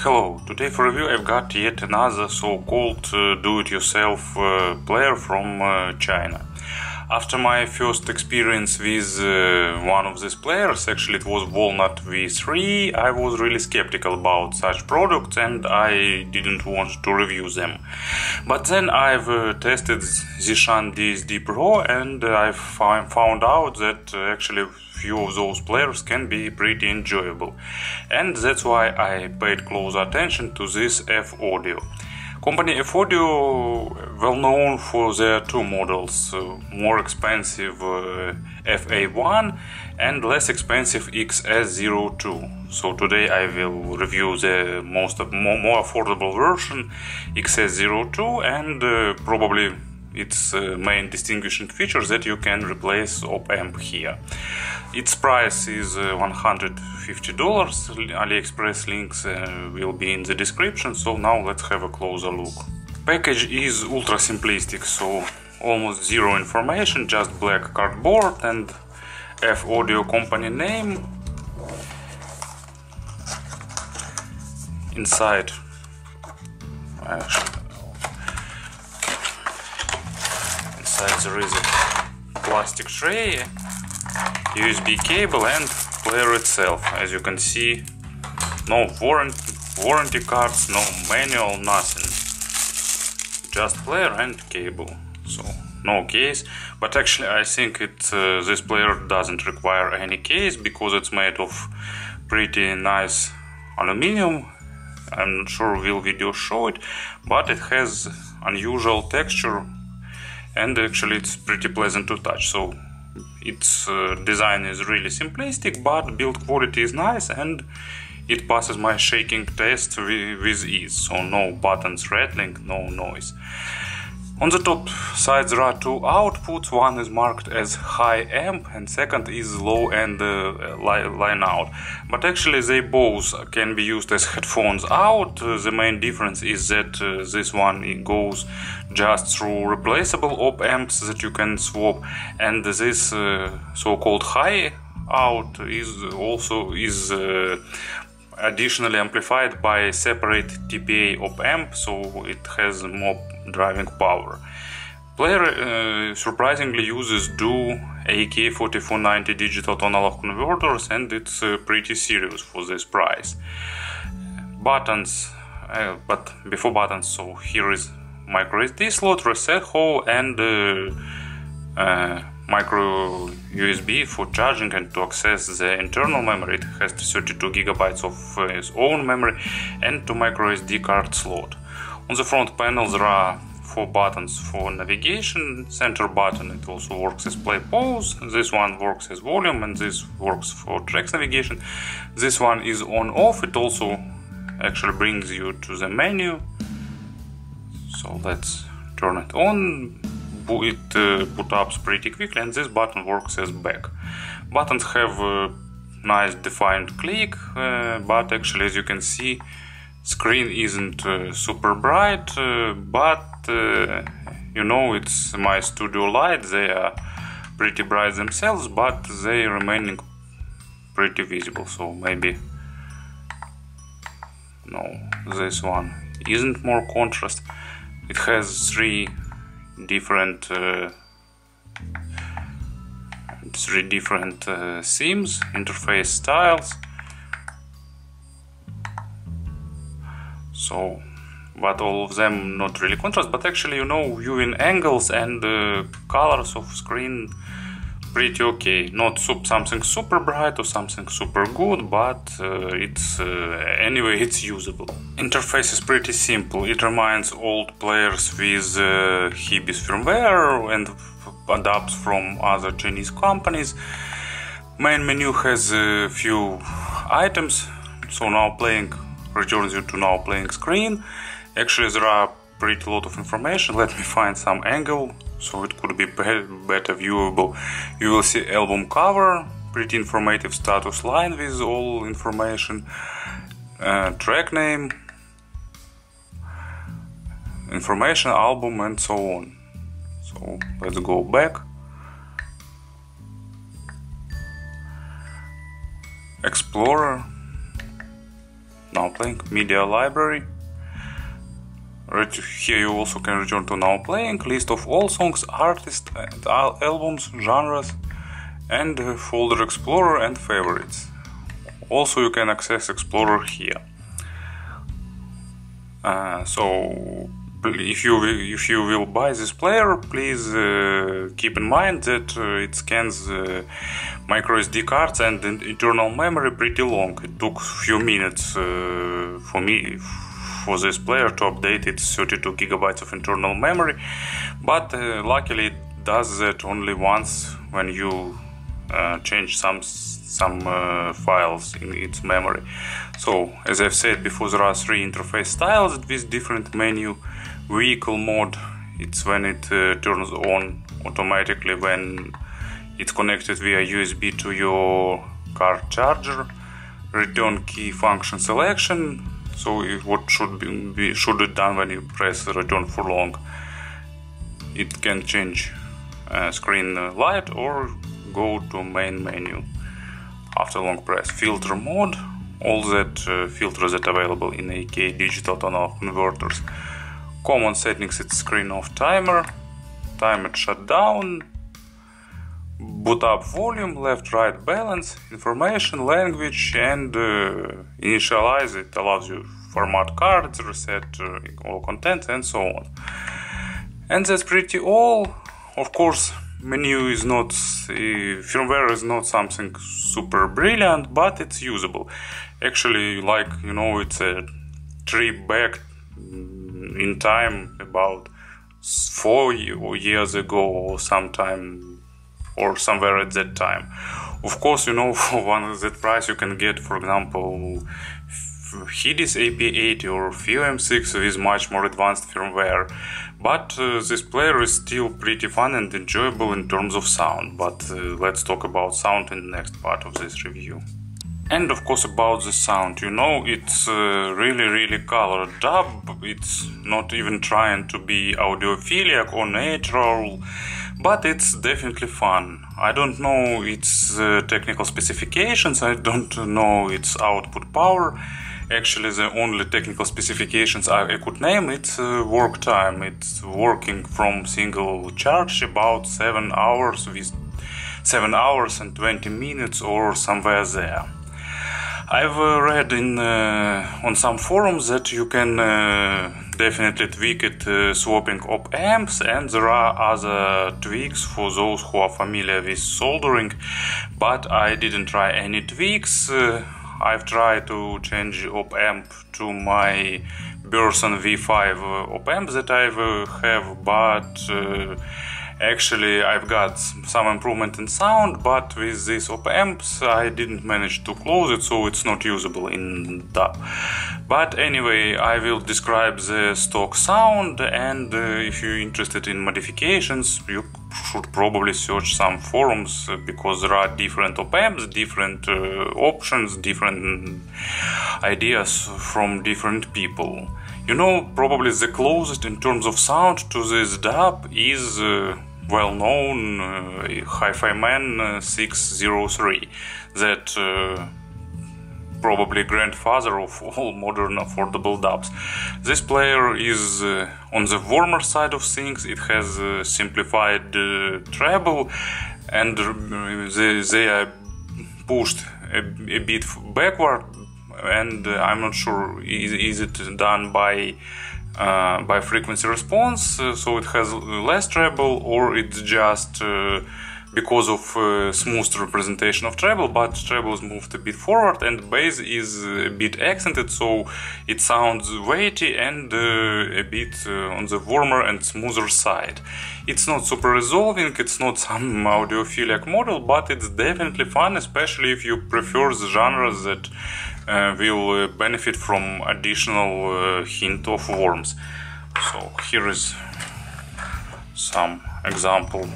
Hello, today for review I've got yet another so-called do-it-yourself player from China. After my first experience with one of these players, actually it was Walnut V3, I was really skeptical about such products and I didn't want to review them. But then I've tested Zishan DSD Pro and I found out that actually few of those players can be pretty enjoyable. And that's why I paid close attention to this F.Audio. Company F.Audio, well known for their two models, more expensive FA1 and less expensive XS02. So today I will review the more affordable version, XS02, and probably its main distinguishing feature that you can replace op-amp here. Its price is $150. AliExpress links will be in the description, so now let's have a closer look. Package is ultra simplistic, so almost zero information, just black cardboard and F.Audio company name. Inside there is a plastic tray, USB cable and player itself. As you can see, no warranty cards, no manual, nothing. Just player and cable. So no case, but actually I think this player doesn't require any case because it's made of pretty nice aluminum. I'm not sure will video show it, but it has unusual texture and actually it's pretty pleasant to touch. So its design is really simplistic, but build quality is nice and it passes my shaking test with ease. So no buttons rattling, no noise. On the top side there are two outputs, one is marked as high amp and second is low and line out. But actually they both can be used as headphones out. The main difference is that this one goes just through replaceable op-amps that you can swap, and this so-called high out is additionally amplified by a separate TPA op-amp, so it has more driving power. Player surprisingly uses two AK4490 digital to analog converters, and it's pretty serious for this price. Buttons, but before buttons, so here is micro SD slot, reset hole, and micro USB for charging and to access the internal memory. It has 32 GB of its own memory and 2 micro SD card slot. On the front panel there are 4 buttons for navigation. Center button, it also works as play pause. This one works as volume and this works for tracks navigation. This one is on off. It also actually brings you to the menu. So let's turn it on. It put up pretty quickly, and this button works as back. Buttons have a nice defined click, but actually as you can see screen isn't super bright, but you know, it's my studio light, they are pretty bright themselves, but they remaining pretty visible. So maybe no, this one isn't more contrast. It has three different themes, interface styles. So, but all of them not really contrast, but actually, you know, viewing angles and colors of screen pretty okay. Not something super bright or something super good, but anyway, it's usable. Interface is pretty simple. It reminds old players with Hibis firmware and adapts from other Chinese companies. Main menu has a few items, so now playing returns you to now playing screen. Actually there are pretty lot of information. Let me find some angle so it could be better viewable. You will see album cover, pretty informative status line with all information, track name, information, album, and so on. So let's go back. Explorer, Now playing. Media library. Right here you also can return to now playing. List of all songs, artists and albums, genres, and folder explorer and favorites. Also you can access explorer here. So if you will buy this player, please keep in mind that it scans micro SD cards and internal memory pretty long. It took few minutes for me for this player to update its 32 gigabytes of internal memory, but luckily it does that only once when you change some files in its memory. So as I've said before, there are 3 interface styles with different menu. Vehicle mode, it's when it turns on automatically when it's connected via USB to your car charger. Return key function selection, so what should be done when you press return for long. It can change screen light or go to main menu after long press. Filter mode, all that filters that are available in AK digital to analog converters. Common settings, it's screen off timer, timer shutdown, boot up volume, left right balance, information, language, and initialize. It allows you format cards, reset all content, and so on. And that's pretty all. Of course, menu is not, firmware is not something super brilliant, but it's usable. Actually, like, you know, it's a trip back in time about 4 years ago or sometime or somewhere at that time. Of course, you know, for one of that price you can get, for example, Hidis AP80 or FIO-M6 with much more advanced firmware. But this player is still pretty fun and enjoyable in terms of sound. But let's talk about sound in the next part of this review. And of course about the sound, you know, it's really colored dub. It's not even trying to be audiophilic or natural, but it's definitely fun. I don't know its technical specifications, I don't know its output power. Actually, the only technical specifications I could name, it's work time. It's working from single charge about 7 hours with 7 hours and 20 minutes or somewhere there. I've read on some forums that you can definitely tweak it swapping op amps, and there are other tweaks for those who are familiar with soldering, but I didn't try any tweaks. I've tried to change op amp to my Burson V5 op amp that I have, but actually I've got some improvement in sound, but with these op amps I didn't manage to close it, so it's not usable in DAW. But anyway, I will describe the stock sound, and if you're interested in modifications, you should probably search some forums, because there are different op amps, different options, different ideas from different people. You know, probably the closest in terms of sound to this DAW is well-known Hi-Fi Man 603, that probably grandfather of all modern affordable DAWs. This player is on the warmer side of things. It has simplified treble, and they are pushed a bit backward, and I'm not sure is it done by frequency response, so it has less treble, or it's just because of smooth representation of treble, but treble is moved a bit forward and bass is a bit accented, so it sounds weighty and a bit on the warmer and smoother side. It's not super resolving, it's not some audiophilic model, but it's definitely fun, especially if you prefer the genres that will benefit from additional hint of warmth. So here is some example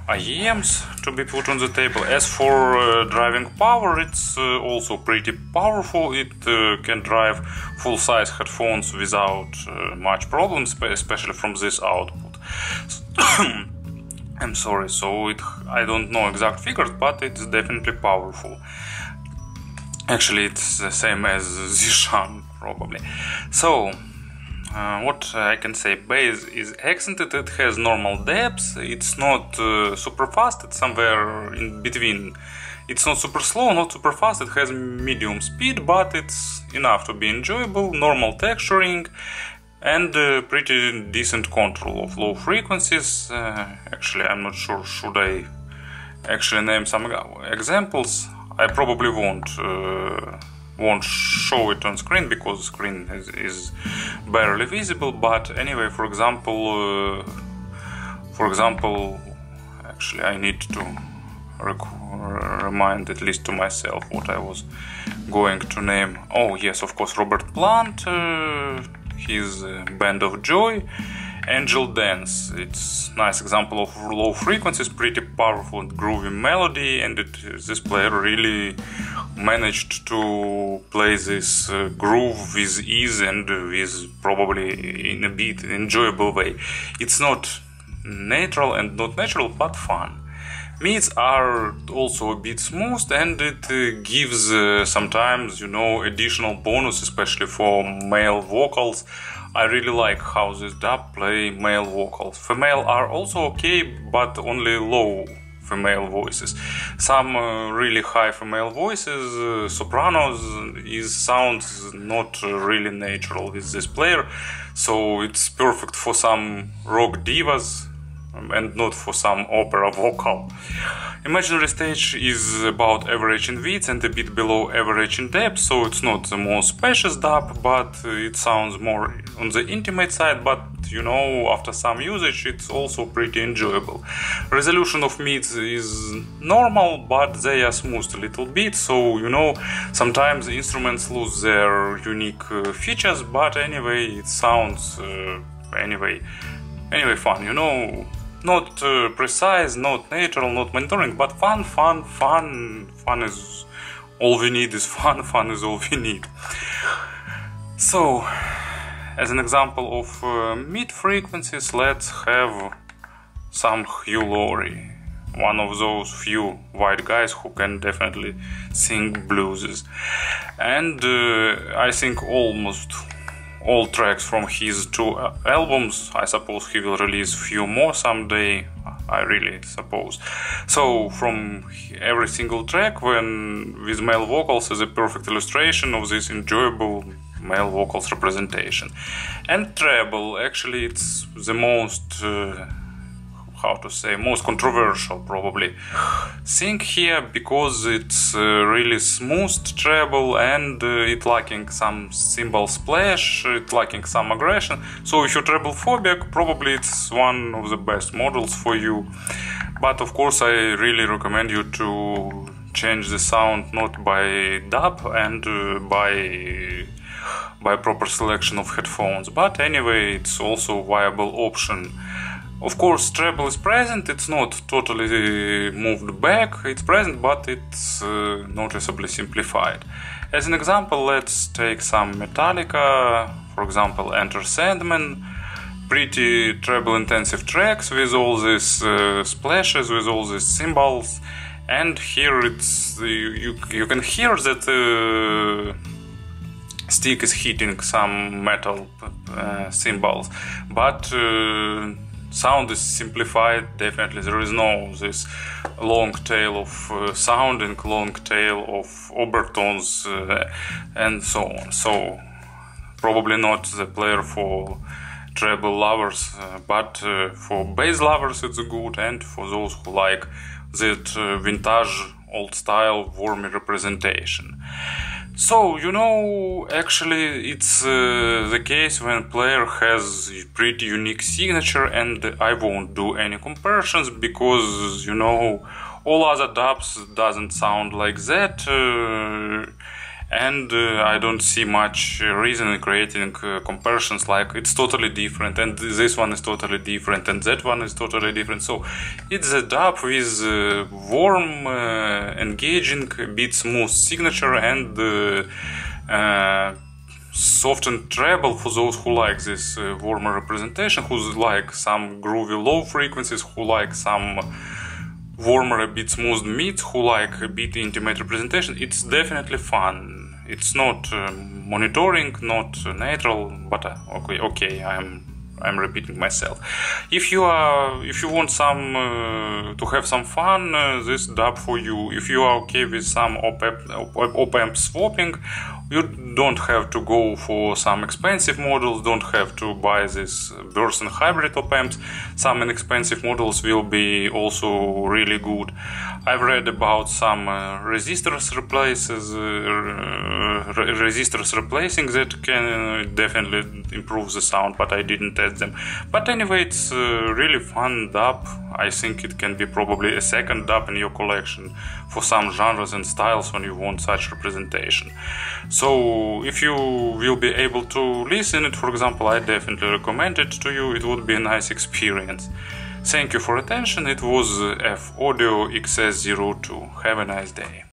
IEMs to be put on the table. As for driving power, it's also pretty powerful. It can drive full-size headphones without much problems, especially from this output. I'm sorry, so I don't know exact figures, but it's definitely powerful. Actually, it's the same as Zishan, probably. So, what I can say, bass is accented, it has normal depth, it's not super fast, it's somewhere in between. It's not super slow, not super fast, it has medium speed, but it's enough to be enjoyable, normal texturing, and pretty decent control of low frequencies. Actually, I'm not sure, should I actually name some examples? I probably won't show it on screen because the screen is barely visible, but anyway, for example, actually I need to remind at least to myself what I was going to name. Oh yes, of course, Robert Plant, his Band of Joy, Angel Dance. It's nice example of low frequencies, pretty powerful and groovy melody, and this player really managed to play this groove with ease and with probably in a bit enjoyable way. It's not natural and not natural, but fun. Mids are also a bit smooth, and it gives sometimes, additional bonus, especially for male vocals. I really like how this dub play male vocals. Female are also okay, but only low female voices. Some really high female voices, sopranos, sounds not really natural with this player, so it's perfect for some rock divas and not for some opera vocal. Imaginary Stage is about average in width and a bit below average in depth, so it's not the most spacious dub, but it sounds more on the intimate side, but after some usage it's also pretty enjoyable. Resolution of mids is normal, but they are smoothed a little bit, so sometimes the instruments lose their unique features, but anyway it sounds anyway fun, not precise, not natural, not monitoring, but fun is all we need. Is fun is all we need. So, as an example of mid frequencies, let's have some Hugh Laurie, one of those few white guys who can definitely sing blueses, and I think almost all tracks from his 2 albums. I suppose he will release few more someday, I really suppose. So from every single track with male vocals is a perfect illustration of this enjoyable male vocals representation. And treble, actually it's the most most controversial probably thing here, because it's really smooth treble and it lacking some cymbal splash, it lacking some aggression. So if you're treble phobic, probably it's one of the best models for you. But of course I really recommend you to change the sound not by dub and by proper selection of headphones, but anyway it's also a viable option. Of course, treble is present, it's not totally moved back, it's present, but it's noticeably simplified. As an example, let's take some Metallica, for example, Enter Sandman, pretty treble intensive tracks with all these splashes, with all these cymbals, and here it's you can hear that stick is hitting some metal cymbals, but sound is simplified, definitely. There is no this long tail of sounding, long tail of overtones and so on. So probably not the player for treble lovers, but for bass lovers it's good, and for those who like that vintage old style wormy representation. So, actually it's the case when player has a pretty unique signature, and I won't do any comparisons because, all other dubs doesn't sound like that, and I don't see much reason in creating comparisons like it's totally different and this one is totally different and that one is totally different. So it's a dub with warm, engaging, a bit smooth signature and softened treble for those who like this warmer representation, who like some groovy low frequencies, who like some warmer, a bit smooth meats who like a bit intimate representation, it's definitely fun. It's not monitoring, not natural, but okay, I'm repeating myself. If you want some to have some fun, this DAB for you. If you are okay with some op-amp swapping, you don't have to go for some expensive models, don't have to buy this burst and hybrid op-amps. Some inexpensive models will be also really good. I've read about some resistors replacing that can definitely improve the sound, but I didn't test them. But anyway, it's a really fun DAB. I think it can be probably a second DAB in your collection for some genres and styles when you want such representation. So if you will be able to listen it, for example, I definitely recommend it to you. It would be a nice experience. Thank you for attention. It was F.Audio XS02. Have a nice day.